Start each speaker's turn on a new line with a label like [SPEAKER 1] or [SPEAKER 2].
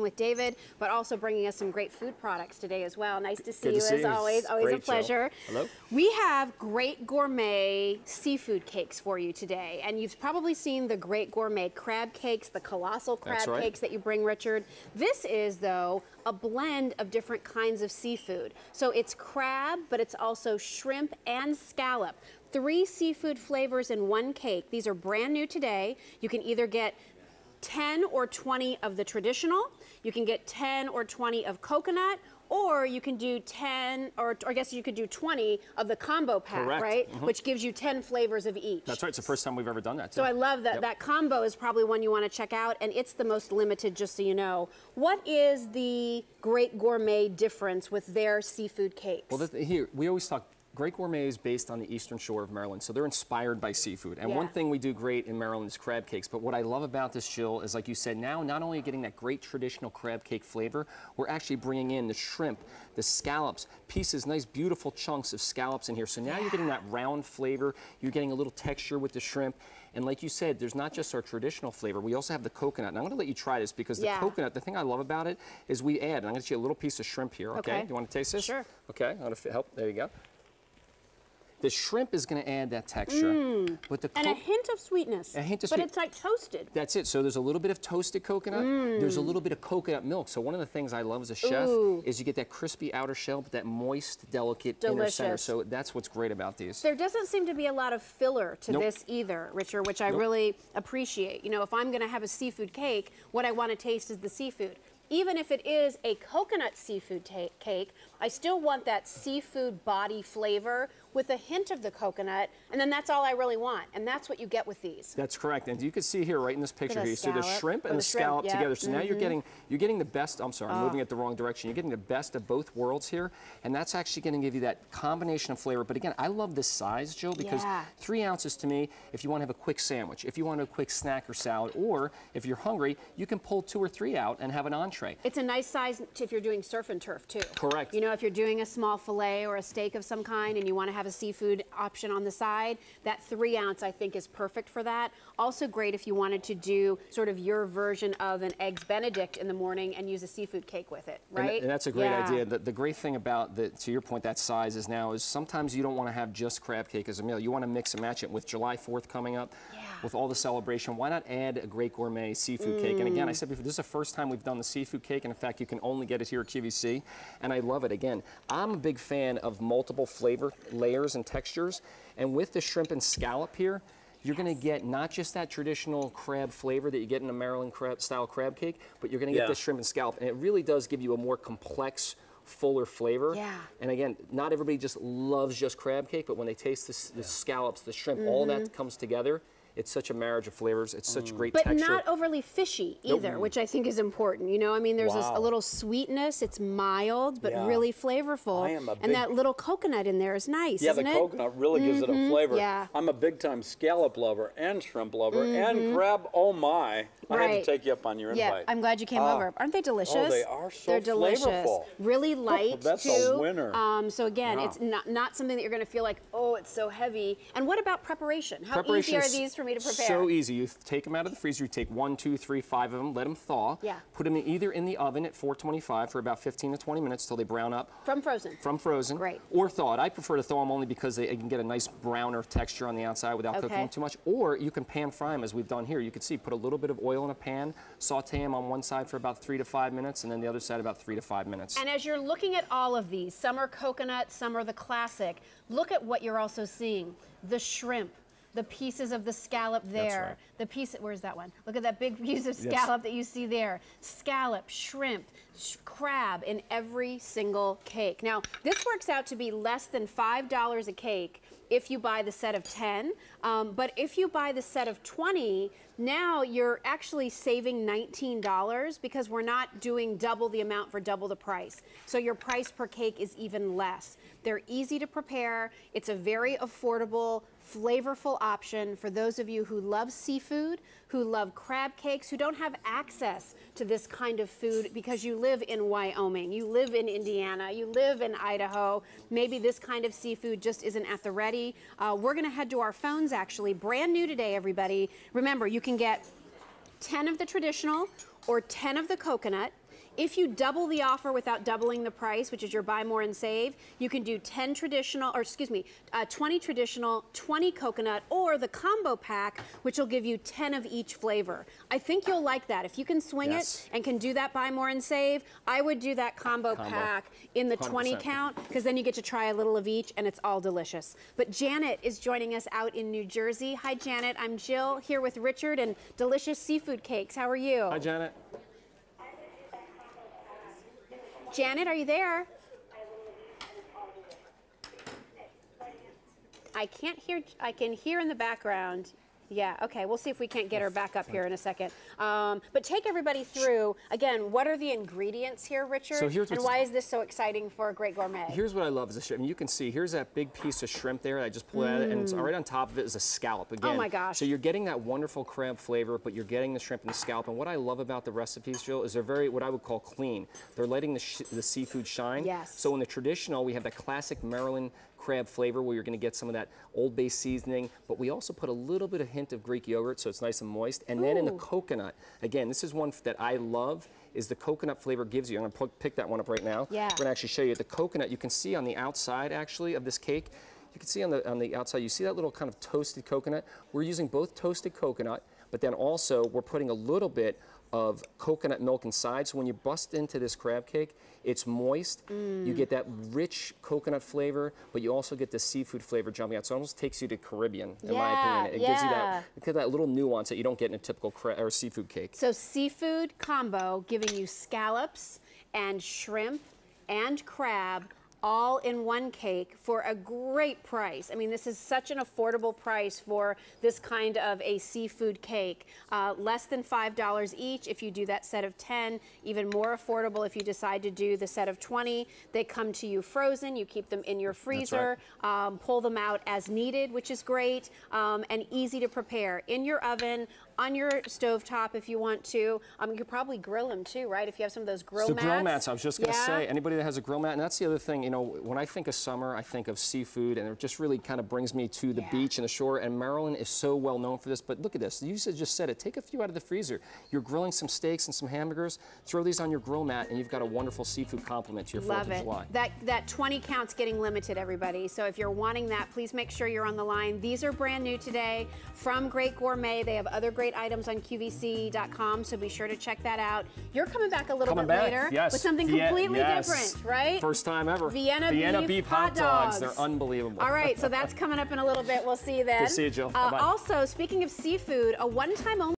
[SPEAKER 1] with David, but also bringing us some great food products today as well. Nice to see
[SPEAKER 2] Good
[SPEAKER 1] you
[SPEAKER 2] to see
[SPEAKER 1] as
[SPEAKER 2] you.
[SPEAKER 1] always. Always
[SPEAKER 2] Great,
[SPEAKER 1] a pleasure.
[SPEAKER 2] Joe. Hello.
[SPEAKER 1] We have great gourmet seafood cakes for you today, and you've probably seen the great gourmet crab cakes, the colossal crab cakes that you bring, Richard. This is, though, a blend of different kinds of seafood. So it's crab, but it's also shrimp and scallop. 3 seafood flavors in one cake. These are brand new today. You can either get 10 or 20 of the traditional, you can get 10 or 20 of coconut, or you can do 10, or I guess you could do 20 of the combo pack, right? Which gives you 10 flavors of each.
[SPEAKER 2] That's right, it's the first time we've ever done that, too.
[SPEAKER 1] So I love that. That combo is probably one you want to check out, and it's the most limited, just so you know. What is the Great Gourmet difference with their seafood cakes?
[SPEAKER 2] Well, here, we always talk, Great Gourmet is based on the eastern shore of Maryland, so they're inspired by seafood. And one thing we do great in Maryland is crab cakes. But what I love about this, Jill, is like you said, now not only getting that great traditional crab cake flavor, we're actually bringing in the shrimp, the scallops, pieces, nice beautiful chunks of scallops in here. So now you're getting that round flavor, you're getting a little texture with the shrimp. And like you said, there's not just our traditional flavor, we also have the coconut. And I'm gonna let you try this because the coconut, the thing I love about it is we add, and I'm gonna get you a little piece of shrimp here, okay? Do you wanna taste this?
[SPEAKER 1] Sure.
[SPEAKER 2] Okay, I'm gonna help, there you go. The shrimp is going to add that texture. But
[SPEAKER 1] and a hint of sweetness.
[SPEAKER 2] A hint of
[SPEAKER 1] But it's like toasted.
[SPEAKER 2] That's it. So there's a little bit of toasted coconut. There's a little bit of coconut milk. So one of the things I love as a chef is you get that crispy outer shell, but that moist, delicate inner center. So that's what's great about these.
[SPEAKER 1] There doesn't seem to be a lot of filler to this either, Richard, which I really appreciate. You know, if I'm going to have a seafood cake, what I want to taste is the seafood. Even if it is a coconut seafood cake, I still want that seafood body flavor with a hint of the coconut, and then that's all I really want, and that's what you get with these.
[SPEAKER 2] That's correct, and you can see here, right in this picture here, you see the shrimp and the scallop together. So now you're getting the best. I'm sorry, I'm moving it the wrong direction. You're getting the best of both worlds here, and that's actually going to give you that combination of flavor. But again, I love this size, Jill, because 3 ounces to me, if you want to have a quick sandwich, if you want a quick snack or salad, or if you're hungry, you can pull 2 or 3 out and have an entree.
[SPEAKER 1] It's a nice size if you're doing surf and turf too.
[SPEAKER 2] Correct.
[SPEAKER 1] You know, if you're doing a small fillet or a steak of some kind and you want to have a seafood option on the side, that 3 ounce I think is perfect for that. Also great if you wanted to do sort of your version of an Eggs Benedict in the morning and use a seafood cake with it, right?
[SPEAKER 2] And that's a great idea. The great thing about, to your point, that size is now is sometimes you don't want to have just crab cake as a meal. You want to mix and match it with July 4th coming up, with all the celebration. Why not add a Great Gourmet seafood cake? And again, I said before, this is the first time we've done the seafood cake, and in fact, you can only get it here at QVC, and I love it. Again, I'm a big fan of multiple flavor layers and textures, and with the shrimp and scallop here, you're going to get not just that traditional crab flavor that you get in a Maryland style crab cake, but you're going to get the shrimp and scallop, and it really does give you a more complex, fuller flavor. And again, not everybody just loves just crab cake, but when they taste the scallops, the shrimp, all that comes together. It's such a marriage of flavors. It's such great texture.
[SPEAKER 1] But not overly fishy either, which I think is important. You know, I mean, there's a little sweetness. It's mild, but really flavorful. And that little coconut in there is nice, isn't it?
[SPEAKER 3] Yeah, the coconut really gives it a flavor. I'm a big-time scallop lover and shrimp lover and crab. Oh, my. I had to take you up on your invite.
[SPEAKER 1] Yeah, I'm glad you came over. Aren't they delicious?
[SPEAKER 3] Oh, they are so
[SPEAKER 1] They're delicious.
[SPEAKER 3] flavorful.
[SPEAKER 1] Really light,
[SPEAKER 3] that's
[SPEAKER 1] too.
[SPEAKER 3] a winner.
[SPEAKER 1] So again, it's not something that you're going to feel like, oh, it's so heavy. And what about preparation? How easy are these for me to prepare?
[SPEAKER 2] So easy. You take them out of the freezer. You take 1, 2, 3, 5 of them. Let them thaw. Put them either in the oven at 425 for about 15 to 20 minutes till they brown up.
[SPEAKER 1] From frozen.
[SPEAKER 2] From frozen.
[SPEAKER 1] Great.
[SPEAKER 2] Or thawed. I prefer to thaw them only because they can get a nice browner texture on the outside without cooking them too much. Or you can pan fry them as we've done here. You can see, put a little bit of oil in a pan, saute them on one side for about 3 to 5 minutes, and then the other side about 3 to 5 minutes.
[SPEAKER 1] And as you're looking at all of these, some are coconut, some are the classic, look at what you're also seeing. The shrimp, the pieces of the scallop there. The piece, where's that one? Look at that big piece of scallop that you see there. Scallop, shrimp, crab in every single cake. Now, this works out to be less than $5 a cake if you buy the set of 10, but if you buy the set of 20, now you're actually saving $19 because we're not doing double the amount for double the price. So your price per cake is even less. They're easy to prepare. It's a very affordable, flavorful option for those of you who love seafood, who love crab cakes, who don't have access to this kind of food because you live in Wyoming, you live in Indiana, you live in Idaho. Maybe this kind of seafood just isn't at the ready. We're going to head to our phones, actually. Brand new today, everybody. Remember, you can get 10 of the traditional or 10 of the coconut. If you double the offer without doubling the price, which is your buy more and save, you can do 20 traditional, 20 coconut, or the combo pack, which will give you 10 of each flavor. I think you'll like that. If you can swing it and can do that buy more and save, I would do that combo pack in the 20 count, because then you get to try a little of each, and it's all delicious. But Janet is joining us out in New Jersey. Hi, Janet. I'm Jill, here with Richard, and delicious seafood cakes. How are you?
[SPEAKER 2] Hi, Janet.
[SPEAKER 1] Janet, are you there? I can't hear. I can hear in the background. Yeah, okay, we'll see if we can't get her back up here in a second. But take everybody through, again, what are the ingredients here, Richard? So and why is this so exciting for a Great Gourmet?
[SPEAKER 2] Here's what I love is the shrimp. You can see, here's that big piece of shrimp there that I just pulled out of it, and it's right on top of it is a scallop. Again,
[SPEAKER 1] oh my gosh.
[SPEAKER 2] So you're getting that wonderful crab flavor, but you're getting the shrimp and the scallop. And what I love about the recipes, Jill, is they're very, what I would call clean. They're letting the seafood shine.
[SPEAKER 1] Yes.
[SPEAKER 2] So in the traditional, we have that classic Maryland crab flavor where you're going to get some of that Old Bay seasoning, but we also put a little bit of hint of Greek yogurt so it's nice and moist. And then in the coconut, again, this is one that I love, is the coconut flavor gives you. I'm going to pick that one up right now.
[SPEAKER 1] Yeah.
[SPEAKER 2] We're going to actually show you the coconut. You can see on the outside, actually, of this cake, you can see on the outside, you see that little kind of toasted coconut. We're using both toasted coconut, but then also we're putting a little bit of coconut milk inside. So when you bust into this crab cake, it's moist. You get that rich coconut flavor, but you also get the seafood flavor jumping out. So it almost takes you to Caribbean, in my opinion. It gives you that little nuance that you don't get in a typical seafood cake.
[SPEAKER 1] So seafood combo giving you scallops and shrimp and crab all in one cake for a great price. I mean, this is such an affordable price for this kind of a seafood cake. Less than $5 each if you do that set of 10, even more affordable if you decide to do the set of 20. They come to you frozen, you keep them in your freezer, pull them out as needed, which is great, and easy to prepare. In your oven, on your stovetop if you want to. You could probably grill them too, right? If you have some of those grill mats.
[SPEAKER 2] So grill mats, I was just going to say, anybody that has a grill mat, and that's the other thing, you know, when I think of summer, I think of seafood, and it just really kind of brings me to the beach and the shore, and Maryland is so well known for this, but look at this. You just said it. Take a few out of the freezer. You're grilling some steaks and some hamburgers, throw these on your grill mat, and you've got a wonderful seafood complement to your 4th of July.
[SPEAKER 1] That 20 count's getting limited, everybody, so if you're wanting that, please make sure you're on the line. These are brand new today from Great Gourmet. They have other great items on QVC.com, so be sure to check that out. You're coming back a little bit later with something completely different, right?
[SPEAKER 2] First time ever.
[SPEAKER 1] Vienna beef hot dogs.
[SPEAKER 2] They're unbelievable.
[SPEAKER 1] All right, so that's coming up in a little bit. We'll see you then.
[SPEAKER 2] Good to see you, Jill. Bye-bye.
[SPEAKER 1] Also, speaking of seafood, a one-time only